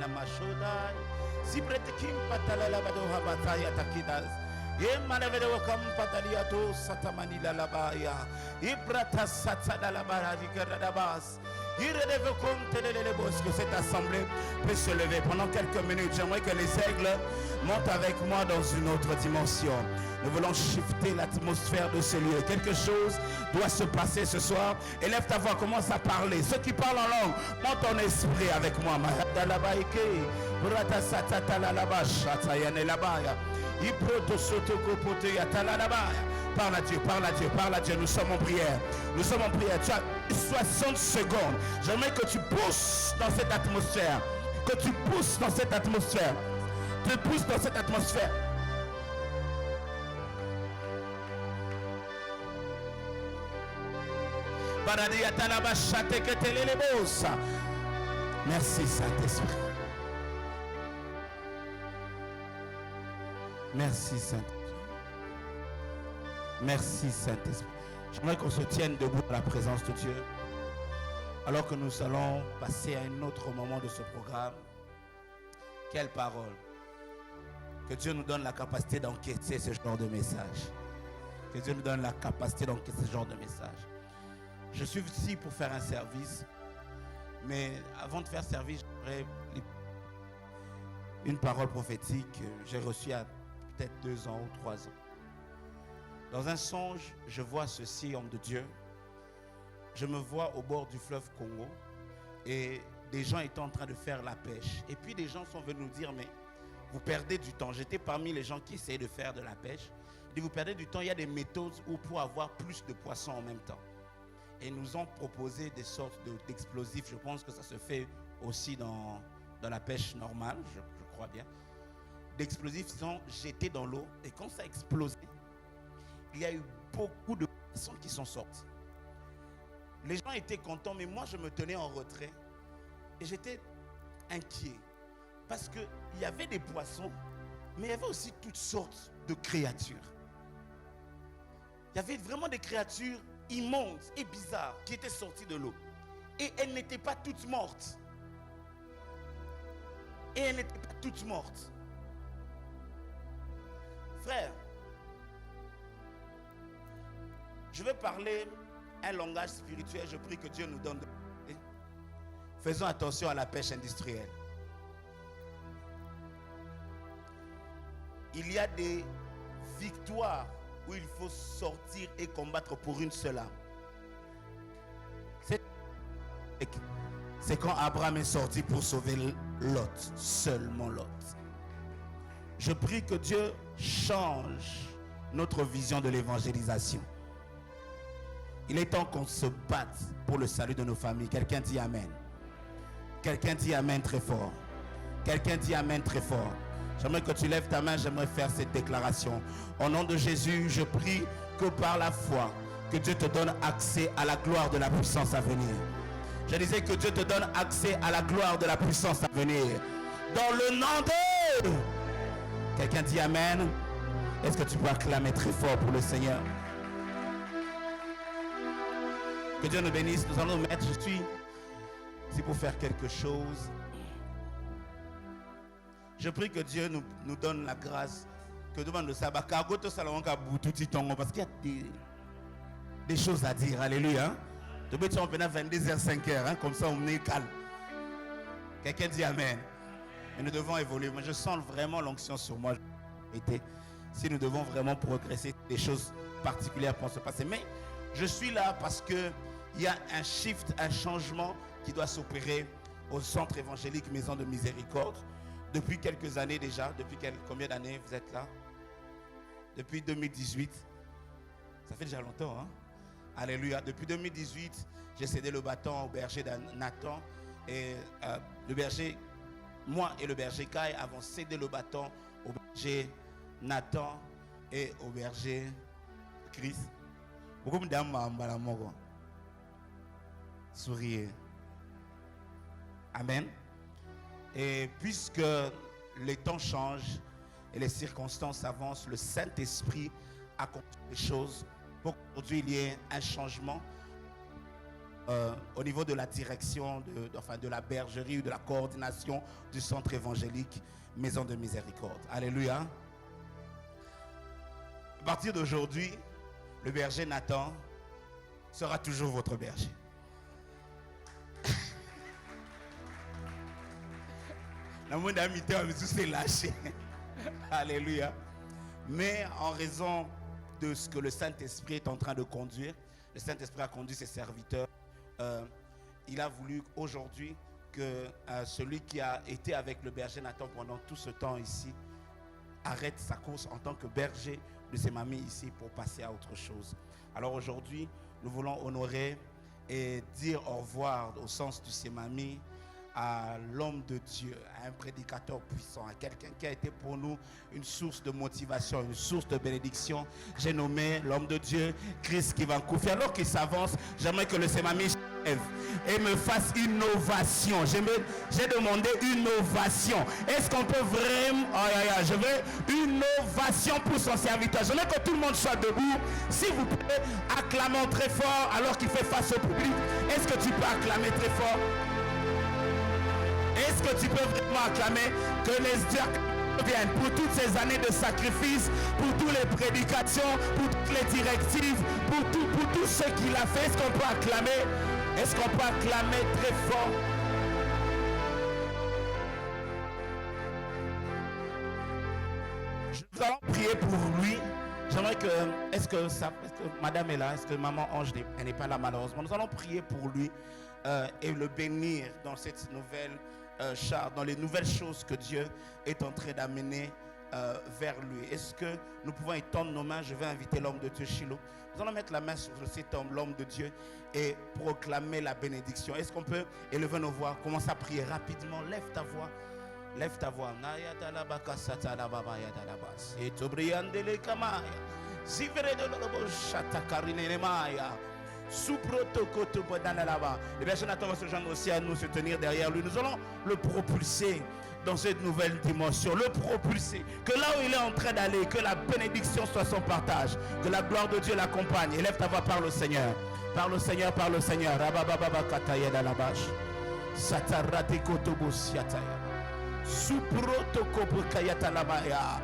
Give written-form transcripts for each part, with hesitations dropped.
mashodai. Zibretekim patalala badoha bataya takidas. Yemanavede wakam pataliato satamani la labaya. Ibrata satana la baradica dabas. Que cette assemblée peut se lever pendant quelques minutes. J'aimerais que les aigles montent avec moi dans une autre dimension. Nous voulons shifter l'atmosphère de ce lieu. Quelque chose doit se passer ce soir. Élève ta voix, commence à parler. Ceux qui parlent en langue, monte ton esprit avec moi. Parle à Dieu, parle à Dieu, parle à Dieu. Nous sommes en prière. Nous sommes en prière. Tu as 60 secondes. J'aimerais que tu pousses dans cette atmosphère. Que tu pousses dans cette atmosphère. Tu pousses dans cette atmosphère. Merci Saint-Esprit. Merci Saint-Esprit. Merci Saint-Esprit. J'aimerais qu'on se tienne debout à la présence de Dieu. Alors que nous allons passer à un autre moment de ce programme. Quelle parole. Que Dieu nous donne la capacité d'encaisser ce genre de message. Que Dieu nous donne la capacité d'encaisser ce genre de message. Je suis ici pour faire un service. Mais avant de faire service, j'aimerais une parole prophétique que j'ai reçue il y a peut-être 2 ans ou 3 ans. Dans un songe, je vois ceci, homme de Dieu. Je me vois au bord du fleuve Congo et des gens étaient en train de faire la pêche. Et puis des gens sont venus nous dire, mais vous perdez du temps. J'étais parmi les gens qui essayaient de faire de la pêche. Et vous perdez du temps, il y a des méthodes où pour avoir plus de poissons en même temps. Et nous ont proposé des sortes d'explosifs. Je pense que ça se fait aussi dans la pêche normale, je crois bien. D'explosifs sont jetés dans l'eau et quand ça a explosé, il y a eu beaucoup de poissons qui sont sortis. Les gens étaient contents, mais moi je me tenais en retrait et j'étais inquiet parce qu'il y avait des poissons, mais il y avait aussi toutes sortes de créatures. Il y avait vraiment des créatures immondes et bizarres qui étaient sorties de l'eau. Et elles n'étaient pas toutes mortes. Frère, je vais parler un langage spirituel. Je prie que Dieu nous donne de... Faisons attention à la pêche industrielle. Il y a des victoires où il faut sortir et combattre pour une seule âme. C'est quand Abraham est sorti pour sauver Lot, seulement Lot. Je prie que Dieu change notre vision de l'évangélisation. Il est temps qu'on se batte pour le salut de nos familles. Quelqu'un dit Amen. Quelqu'un dit Amen très fort. Quelqu'un dit Amen très fort. J'aimerais que tu lèves ta main, j'aimerais faire cette déclaration. Au nom de Jésus, je prie que par la foi, que Dieu te donne accès à la gloire de la puissance à venir. Je disais que Dieu te donne accès à la gloire de la puissance à venir. Dans le nom de... Quelqu'un dit Amen. Est-ce que tu peux acclamer très fort pour le Seigneur? Que Dieu nous bénisse. Nous allons nous mettre, je suis ici pour faire quelque chose. Je prie que Dieu nous donne la grâce. Que demande le sabbat. Parce qu'il y a des choses à dire. Alléluia. Tu peux être 22h, 5h. Comme ça, on est calme. Quelqu'un dit Amen. Et nous devons évoluer. Moi, je sens vraiment l'onction sur moi. Si nous devons vraiment progresser, des choses particulières pour se passer. Mais je suis là parce qu'il y a un shift, un changement qui doit s'opérer au centre évangélique Maison de Miséricorde. Depuis quelques années déjà. Depuis combien d'années vous êtes là? Depuis 2018. Ça fait déjà longtemps, hein? Alléluia. Depuis 2018, j'ai cédé le bâton au berger Nathan. Et le berger, moi et le berger Kai avons cédé le bâton au berger Nathan et au berger Chris. Beaucoup de souriez. Amen. Et puisque les temps changent et les circonstances avancent, le Saint-Esprit accomplit les choses pour qu'aujourd'hui il y ait un changement. au niveau de la direction de la bergerie ou de la coordination du centre évangélique Maison de Miséricorde. Alléluia. À partir d'aujourd'hui, le berger Nathan sera toujours votre berger. La monde a mis tout s'est lâché. Alléluia. Mais en raison de ce que le Saint-Esprit est en train de conduire, le Saint-Esprit a conduit ses serviteurs. Il a voulu aujourd'hui que celui qui a été avec le berger Nathan pendant tout ce temps ici arrête sa course en tant que berger de ses mamies ici pour passer à autre chose. Alors aujourd'hui, nous voulons honorer et dire au revoir au sens du Semami à l'homme de Dieu, à un prédicateur puissant, à quelqu'un qui a été pour nous une source de motivation, une source de bénédiction. J'ai nommé l'homme de Dieu, Chris Kivankoufi. Alors qu'il s'avance, j'aimerais que le Semami lève et me fasse une ovation. J'ai demandé une ovation. Est-ce qu'on peut vraiment... je veux une ovation pour son serviteur. Je veux que tout le monde soit debout. S'il vous plaît, acclamons très fort alors qu'il fait face au public. Est-ce que tu peux acclamer très fort? Est-ce que tu peux vraiment acclamer que les dieux viennent pour toutes ces années de sacrifice, pour toutes les prédications, pour toutes les directives, pour tout ce qu'il a fait? Est-ce qu'on peut acclamer? Est-ce qu'on peut acclamer très fort? Nous allons prier pour lui. J'aimerais que, est-ce que madame est là? Est-ce que maman Ange n'est pas là malheureusement? Nous allons prier pour lui et le bénir dans cette nouvelle charte, dans les nouvelles choses que Dieu est en train d'amener vers lui. Est-ce que nous pouvons étendre nos mains? Je vais inviter l'homme de Dieu, Shiloh. Nous allons mettre la main sur cet homme, l'homme de Dieu, et proclamer la bénédiction. Est-ce qu'on peut élever nos voix? Commence à prier rapidement. Lève ta voix. Lève ta voix. Le berger Nathan va se joindre aussi à nous, se tenir derrière lui. Nous allons le propulser dans cette nouvelle dimension, le propulser, que là où il est en train d'aller, que la bénédiction soit son partage, que la gloire de Dieu l'accompagne. Élève ta voix par le Seigneur, par le Seigneur, par le Seigneur. Rabababa kataya da la bâche, satarate kotobo siataya, suproto kopo kayata la baya,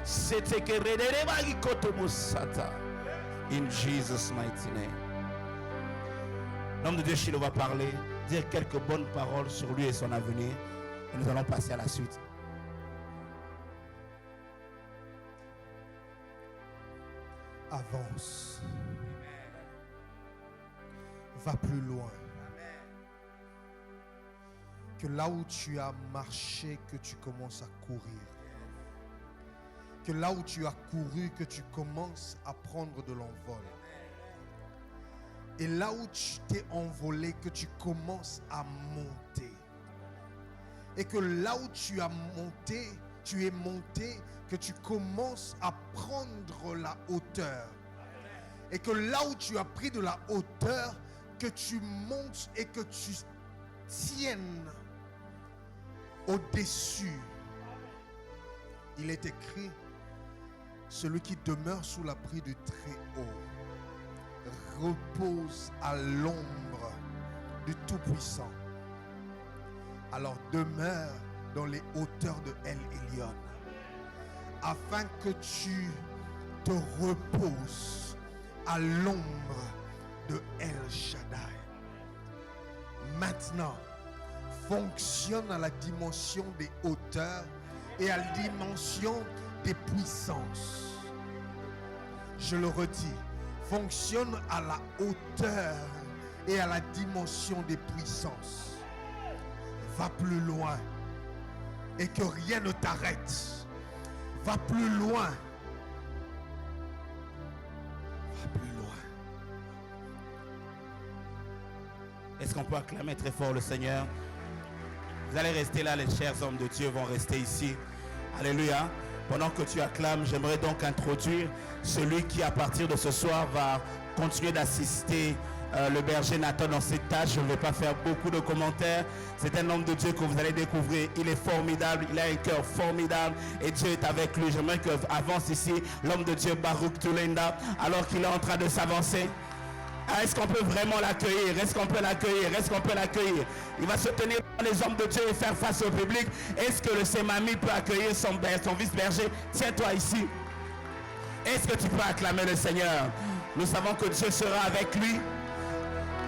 c'était que redere bagi kotobo sata. In Jesus' mighty name. L'homme de Dieu Shiloh va parler, dire quelques bonnes paroles sur lui et son avenir. Et nous allons passer à la suite. Avance. Va plus loin. Que là où tu as marché, que tu commences à courir. Que là où tu as couru, que tu commences à prendre de l'envol. Et là où tu t'es envolé, que tu commences à monter. Et que là où tu as monté, tu es monté, que tu commences à prendre la hauteur. Et que là où tu as pris de la hauteur, que tu montes et que tu tiennes au-dessus. Il est écrit, celui qui demeure sous l'abri du Très-Haut repose à l'ombre du Tout-Puissant. Alors demeure dans les hauteurs de El Elyon, afin que tu te reposes à l'ombre de El Shaddai. Maintenant, fonctionne à la dimension des hauteurs et à la dimension des puissances. Je le redis, fonctionne à la hauteur et à la dimension des puissances. Va plus loin et que rien ne t'arrête. Va plus loin. Va plus loin. Est-ce qu'on peut acclamer très fort le Seigneur? Vous allez rester là, les chers hommes de Dieu vont rester ici. Alléluia. Pendant que tu acclames, j'aimerais donc introduire celui qui, à partir de ce soir, va continuer d'assister le berger Nathan dans cette tâche. Je ne vais pas faire beaucoup de commentaires. C'est un homme de Dieu que vous allez découvrir. Il est formidable, il a un cœur formidable et Dieu est avec lui. J'aimerais qu'avance ici l'homme de Dieu Baruch Tulenda alors qu'il est en train de s'avancer. Ah, est-ce qu'on peut vraiment l'accueillir? Est-ce qu'on peut l'accueillir? Est-ce qu'on peut l'accueillir? Il va se tenir devant les hommes de Dieu et faire face au public. Est-ce que le Semami peut accueillir son vice-berger? Tiens-toi ici. Est-ce que tu peux acclamer le Seigneur? Nous savons que Dieu sera avec lui.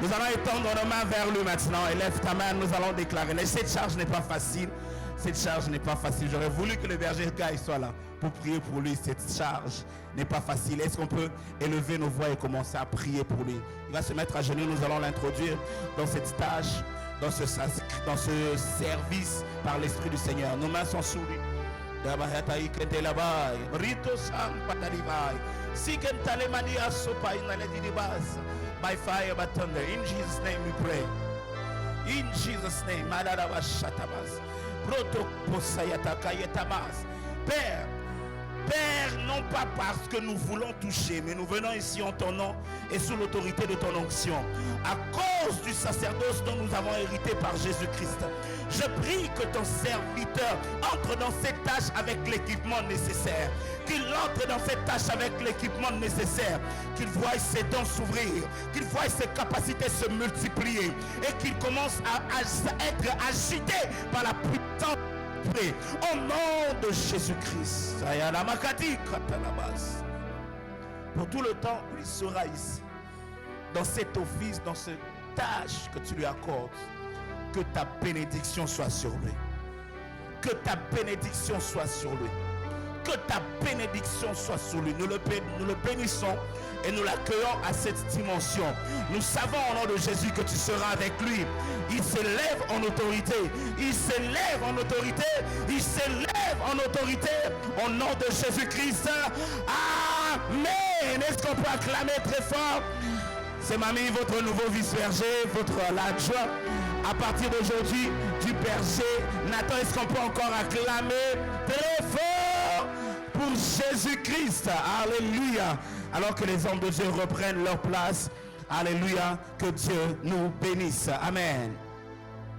Nous allons étendre nos mains vers lui maintenant. Élève ta main, nous allons déclarer. Mais cette charge n'est pas facile. Cette charge n'est pas facile. J'aurais voulu que le berger Guy soit là pour prier pour lui. Cette charge n'est pas facile. Est-ce qu'on peut élever nos voix et commencer à prier pour lui? Il va se mettre à genoux. Nous allons l'introduire dans cette tâche, dans ce service par l'Esprit du Seigneur. Nos mains sont sous lui. By fire, by thunder. In Jesus' name we pray. In Jesus' name. Père, Père, non pas parce que nous voulons toucher, mais nous venons ici en ton nom et sous l'autorité de ton onction. À cause du sacerdoce dont nous avons hérité par Jésus-Christ, je prie que ton serviteur entre dans cette tâche avec l'équipement nécessaire. Qu'il entre dans cette tâche avec l'équipement nécessaire. Qu'il voie ses dents s'ouvrir. Qu'il voie ses capacités se multiplier. Et qu'il commence à être agité par la puissance. Au nom de Jésus-Christ. Pour tout le temps où il sera ici, dans cet office, dans cette tâche que tu lui accordes, que ta bénédiction soit sur lui. Que ta bénédiction soit sur lui. Que ta bénédiction soit sur lui. Nous le bénissons et nous l'accueillons à cette dimension. Nous savons au nom de Jésus que tu seras avec lui. Il s'élève en autorité. Il s'élève en autorité. Il s'élève en autorité au nom de Jésus-Christ. Amen. Est-ce qu'on peut acclamer très fort? C'est mamie, votre nouveau vice-berger, votre adjoint. À partir d'aujourd'hui, du berger Nathan, est-ce qu'on peut encore acclamer très fort pour Jésus-Christ? Alléluia. Alors que les hommes de Dieu reprennent leur place. Alléluia. Que Dieu nous bénisse. Amen.